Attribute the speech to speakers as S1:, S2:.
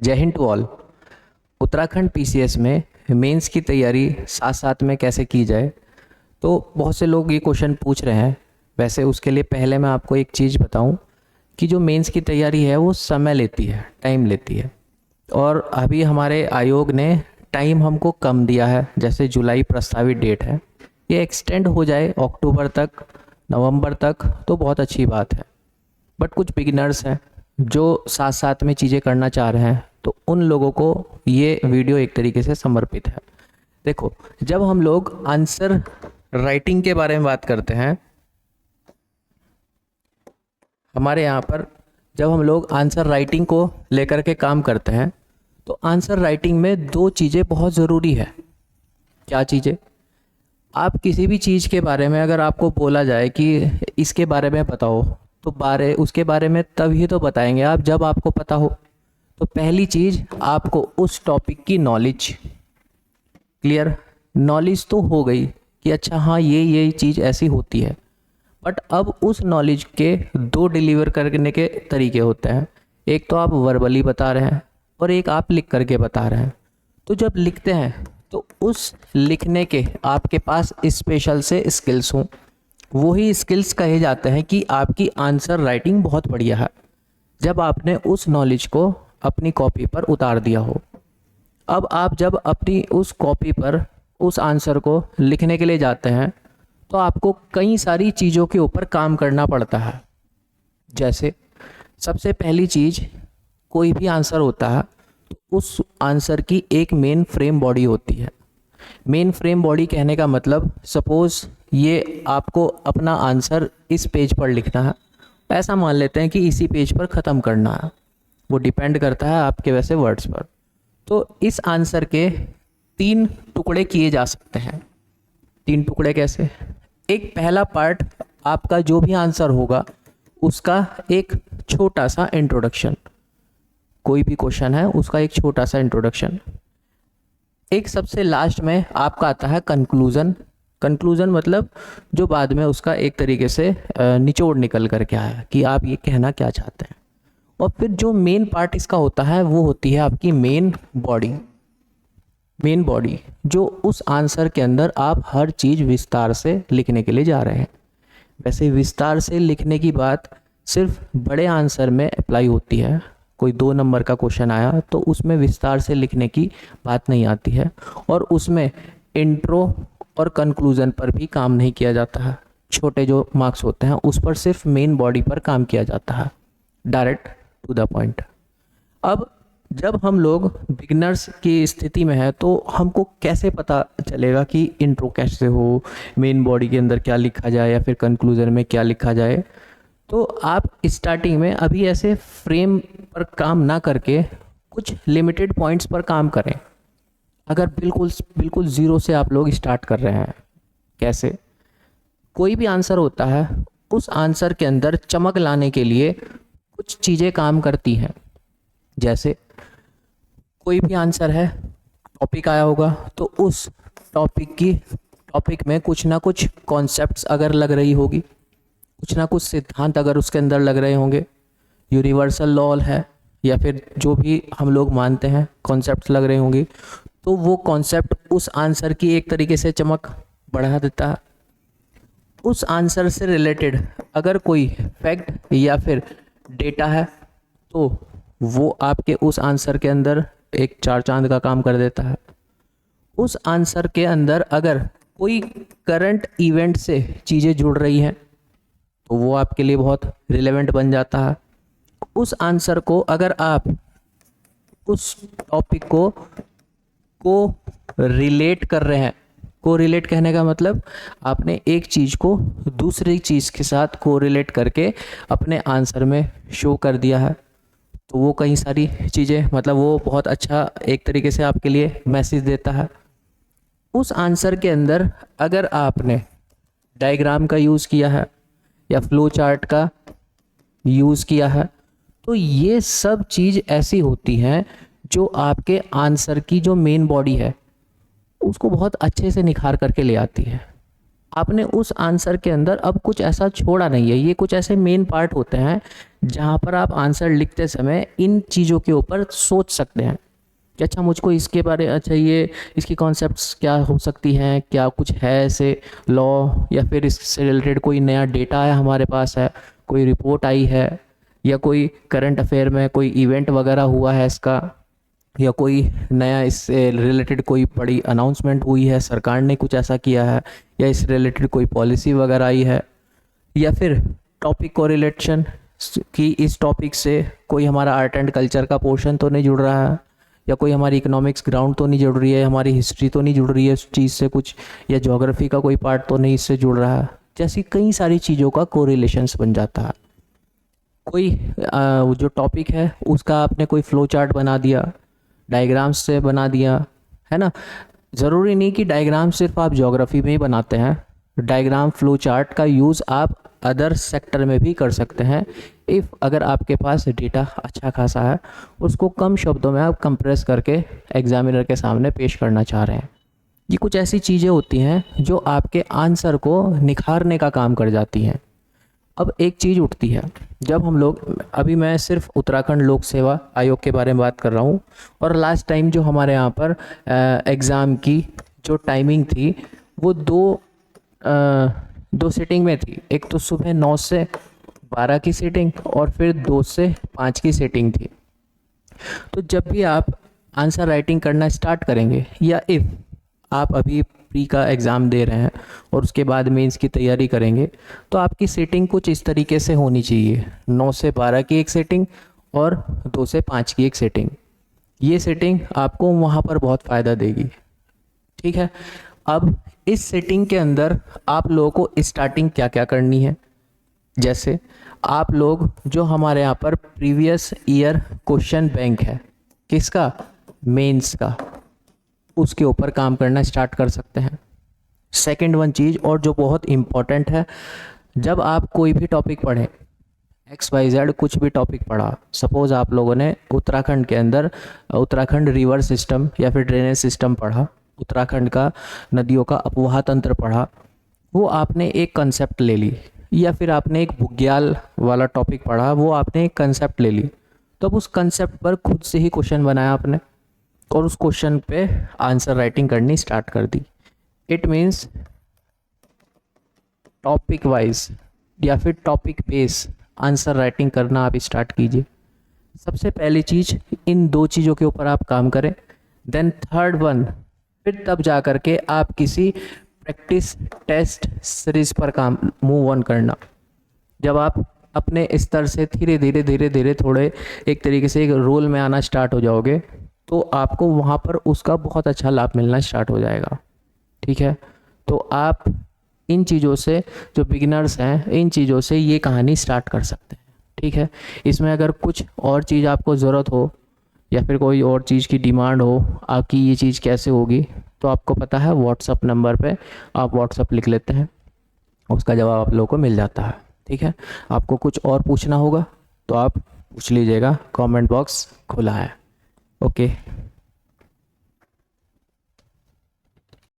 S1: जय हिंद to all. Uttarakhand PCS में मेंस की तैयारी साथ साथ में कैसे की जाए, तो बहुत से लोग ये क्वेश्चन पूछ रहे हैं। वैसे उसके लिए पहले मैं आपको एक चीज़ बताऊं कि जो मेंस की तैयारी है वो समय लेती है, टाइम लेती है। और अभी हमारे आयोग ने टाइम हमको कम दिया है। जैसे जुलाई प्रस्तावित डेट है, ये एक्सटेंड हो जाए अक्टूबर तक, नवंबर तक, तो बहुत अच्छी बात है। बट कुछ बिगिनर्स हैं जो साथ साथ में चीज़ें करना चाह रहे हैं, तो उन लोगों को ये वीडियो एक तरीके से समर्पित है। देखो, जब हम लोग आंसर राइटिंग के बारे में बात करते हैं, हमारे यहाँ पर जब हम लोग आंसर राइटिंग को लेकर के काम करते हैं, तो आंसर राइटिंग में दो चीज़ें बहुत ज़रूरी है। क्या चीज़ें? आप किसी भी चीज़ के बारे में अगर आपको बोला जाए कि इसके बारे में बताओ, तो उसके बारे में तभी तो बताएंगे आप जब आपको पता हो। तो पहली चीज़, आपको उस टॉपिक की नॉलेज, क्लियर नॉलेज तो हो गई कि अच्छा हाँ ये चीज़ ऐसी होती है। बट अब उस नॉलेज के दो डिलीवर करने के तरीके होते हैं। एक तो आप वर्बली बता रहे हैं और एक आप लिख करके बता रहे हैं। तो जब लिखते हैं तो उस लिखने के आपके पास स्पेशल से स्किल्स हों, वही स्किल्स कहे जाते हैं कि आपकी आंसर राइटिंग बहुत बढ़िया है, जब आपने उस नॉलेज को अपनी कॉपी पर उतार दिया हो। अब आप जब अपनी उस कॉपी पर उस आंसर को लिखने के लिए जाते हैं, तो आपको कई सारी चीज़ों के ऊपर काम करना पड़ता है। जैसे सबसे पहली चीज़, कोई भी आंसर होता है तो उस आंसर की एक मेन फ्रेम बॉडी होती है। मेन फ्रेम बॉडी कहने का मतलब, सपोज़ ये आपको अपना आंसर इस पेज पर लिखना है, ऐसा मान लेते हैं कि इसी पेज पर ख़त्म करना है। वो डिपेंड करता है आपके वैसे वर्ड्स पर। तो इस आंसर के 3 टुकड़े किए जा सकते हैं। 3 टुकड़े कैसे? एक पहला पार्ट, आपका जो भी आंसर होगा उसका एक छोटा सा इंट्रोडक्शन, कोई भी क्वेश्चन है उसका एक छोटा सा इंट्रोडक्शन। एक सबसे लास्ट में आपका आता है कंक्लूज़न। कंक्लूज़न मतलब जो बाद में उसका एक तरीके से निचोड़ निकल कर के आया कि आप ये कहना क्या चाहते हैं। और फिर जो मेन पार्ट इसका होता है वो होती है आपकी मेन बॉडी। मेन बॉडी जो उस आंसर के अंदर आप हर चीज़ विस्तार से लिखने के लिए जा रहे हैं। वैसे विस्तार से लिखने की बात सिर्फ बड़े आंसर में अप्लाई होती है। कोई 2 नंबर का क्वेश्चन आया तो उसमें विस्तार से लिखने की बात नहीं आती है, और उसमें इंट्रो और कंक्लूज़न पर भी काम नहीं किया जाता है। छोटे जो मार्क्स होते हैं उस पर सिर्फ मेन बॉडी पर काम किया जाता है, डायरेक्ट टू द पॉइंट। अब जब हम लोग बिगिनर्स की स्थिति में है, तो हमको कैसे पता चलेगा कि इंट्रो कैसे हो, मेन बॉडी के अंदर क्या लिखा जाए या फिर कंक्लूज़न में क्या लिखा जाए? तो आप स्टार्टिंग में अभी ऐसे फ्रेम पर काम ना करके कुछ लिमिटेड पॉइंट्स पर काम करें। अगर बिल्कुल ज़ीरो से आप लोग स्टार्ट कर रहे हैं, कैसे? कोई भी आंसर होता है, उस आंसर के अंदर चमक लाने के लिए कुछ चीज़ें काम करती हैं। जैसे कोई भी आंसर है, टॉपिक आया होगा, तो उस टॉपिक में कुछ ना कुछ कॉन्सेप्ट्स अगर लग रही होगी, कुछ ना कुछ सिद्धांत अगर उसके अंदर लग रहे होंगे, यूनिवर्सल लॉ है या फिर जो भी हम लोग मानते हैं कॉन्सेप्ट्स लग रहे होंगे, तो वो कॉन्सेप्ट उस आंसर की एक तरीके से चमक बढ़ा देता है। उस आंसर से रिलेटेड अगर कोई फैक्ट या फिर डेटा है, तो वो आपके उस आंसर के अंदर एक 4 चांद का काम कर देता है। उस आंसर के अंदर अगर कोई करंट इवेंट से चीज़ें जुड़ रही हैं, तो वो आपके लिए बहुत रिलेवेंट बन जाता है। उस आंसर को अगर आप उस टॉपिक को रिलेट कर रहे हैं, को रिलेट कहने का मतलब आपने एक चीज़ को दूसरी चीज़ के साथ को रिलेट करके अपने आंसर में शो कर दिया है, तो वो कई सारी चीज़ें, मतलब वो बहुत अच्छा एक तरीके से आपके लिए मैसेज देता है। उस आंसर के अंदर अगर आपने डायग्राम का यूज़ किया है या फ्लो चार्ट का यूज़ किया है, तो ये सब चीज़ ऐसी होती हैं जो आपके आंसर की जो मेन बॉडी है उसको बहुत अच्छे से निखार करके ले आती है। आपने उस आंसर के अंदर अब कुछ ऐसा छोड़ा नहीं है। ये कुछ ऐसे मेन पार्ट होते हैं जहाँ पर आप आंसर लिखते समय इन चीज़ों के ऊपर सोच सकते हैं कि अच्छा मुझको इसके बारे, अच्छा ये इसकी कॉन्सेप्ट्स क्या हो सकती हैं, क्या कुछ है ऐसे लॉ, या फिर इससे रिलेटेड कोई नया डेटा है हमारे पास है, कोई रिपोर्ट आई है, या कोई करंट अफेयर में कोई इवेंट वगैरह हुआ है इसका, या कोई नया इससे रिलेटेड कोई बड़ी अनाउंसमेंट हुई है, सरकार ने कुछ ऐसा किया है, या इससे रिलेटेड कोई पॉलिसी वगैरह आई है, या फिर टॉपिक कोरिलेशन कि इस टॉपिक से कोई हमारा आर्ट एंड कल्चर का पोर्शन तो नहीं जुड़ रहा है, या कोई हमारी इकोनॉमिक्स ग्राउंड तो नहीं जुड़ रही है, हमारी हिस्ट्री तो नहीं जुड़ रही है उस चीज़ से कुछ, या ज्योग्राफी का कोई पार्ट तो नहीं इससे जुड़ रहा है। जैसी कई सारी चीज़ों का कोरिलेशंस बन जाता है। कोई जो टॉपिक है उसका आपने कोई फ्लो चार्ट बना दिया, डायग्राम्स से बना दिया, है ना। ज़रूरी नहीं कि डायग्राम सिर्फ आप ज्योग्राफी में ही बनाते हैं, डायग्राम फ्लो चार्ट का यूज़ आप अदर सेक्टर में भी कर सकते हैं। इफ़ अगर आपके पास डेटा अच्छा खासा है, उसको कम शब्दों में आप कंप्रेस करके एग्जामिनर के सामने पेश करना चाह रहे हैं। ये कुछ ऐसी चीज़ें होती हैं जो आपके आंसर को निखारने का काम कर जाती हैं। अब एक चीज़ उठती है, जब हम लोग, अभी मैं सिर्फ उत्तराखंड लोक सेवा आयोग के बारे में बात कर रहा हूँ, और लास्ट टाइम जो हमारे यहाँ पर एग्ज़ाम की जो टाइमिंग थी वो दो सीटिंग में थी। एक तो सुबह 9 से 12 की सीटिंग, और फिर 2 से 5 की सीटिंग थी। तो जब भी आप आंसर राइटिंग करना स्टार्ट करेंगे, या इफ़ आप अभी प्री का एग्ज़ाम दे रहे हैं और उसके बाद मेंस की तैयारी करेंगे, तो आपकी सेटिंग कुछ इस तरीके से होनी चाहिए। 9 से 12 की एक सेटिंग और 2 से 5 की एक सेटिंग। ये सेटिंग आपको वहाँ पर बहुत फ़ायदा देगी, ठीक है। अब इस सेटिंग के अंदर आप लोगों को स्टार्टिंग क्या क्या करनी है, जैसे आप लोग जो हमारे यहाँ पर प्रीवियस ईयर क्वेश्चन बैंक है, किसका, मेंस का, उसके ऊपर काम करना स्टार्ट कर सकते हैं। सेकंड वन चीज़ और जो बहुत इम्पॉर्टेंट है, जब आप कोई भी टॉपिक पढ़ें, XYZ कुछ भी टॉपिक पढ़ा, सपोज़ आप लोगों ने उत्तराखंड के अंदर उत्तराखंड रिवर सिस्टम या फिर ड्रेनेज सिस्टम पढ़ा, उत्तराखंड का नदियों का अपवाह तंत्र पढ़ा, वो आपने एक कंसेप्ट ले ली, या फिर आपने एक बुग्याल वाला टॉपिक पढ़ा, वो आपने एक कंसेप्ट ले ली, तो अब उस कंसेप्ट पर खुद से ही क्वेश्चन बनाया आपने, और उस क्वेश्चन पे आंसर राइटिंग करनी स्टार्ट कर दी। इट मीन्स टॉपिक वाइज या फिर टॉपिक बेस आंसर राइटिंग करना आप स्टार्ट कीजिए। सबसे पहली चीज़ इन दो चीज़ों के ऊपर आप काम करें। देन थर्ड वन, फिर तब जा कर के आप किसी प्रैक्टिस टेस्ट सीरीज़ पर काम मूव ऑन करना। जब आप अपने स्तर से धीरे धीरे थोड़े एक तरीके से एक रोल में आना स्टार्ट हो जाओगे, तो आपको वहाँ पर उसका बहुत अच्छा लाभ मिलना स्टार्ट हो जाएगा, ठीक है। तो आप इन चीज़ों से, जो बिगिनर्स हैं, इन चीज़ों से ये कहानी स्टार्ट कर सकते हैं, ठीक है। इसमें अगर कुछ और चीज़ आपको ज़रूरत हो, या फिर कोई और चीज़ की डिमांड हो, आपकी ये चीज़ कैसे होगी, तो आपको पता है व्हाट्सअप नंबर पे आप व्हाट्सअप लिख लेते हैं, उसका जवाब आप लोगों को मिल जाता है, ठीक है। आपको कुछ और पूछना होगा तो आप पूछ लीजिएगा, कमेंट बॉक्स खुला है। ओके।